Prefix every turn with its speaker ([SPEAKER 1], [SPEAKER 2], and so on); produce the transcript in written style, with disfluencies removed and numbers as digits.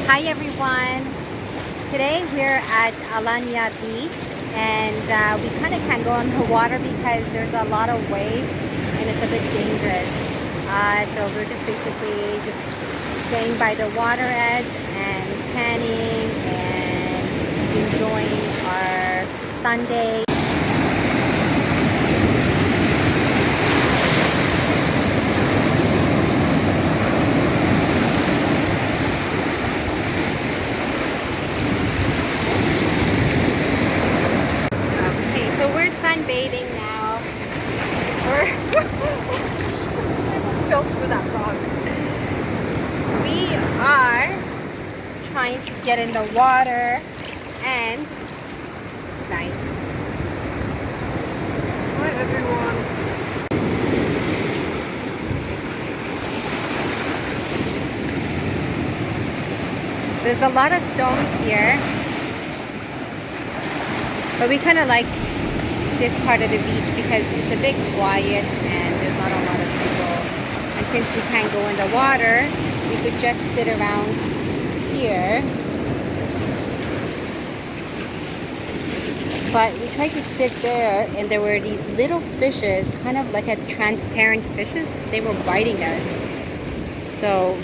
[SPEAKER 1] Hi everyone! Today we're at Alanya Beach and we kind of can't go on the water because there's a lot of waves and it's a bit dangerous. So we're just basically just staying by the water edge and tanning and enjoying our Sunday. Sunbathing now. I almost fell through that rock. We are trying to get in the water and it's nice. Hi everyone. There's a lot of stones here, but we kind of like this part of the beach because it's a bit quiet and there's not a lot of people. And since we can't go in the water, we could just sit around here. But we tried to sit there and there were these little fishes, kind of like a transparent fishes. They were biting us. So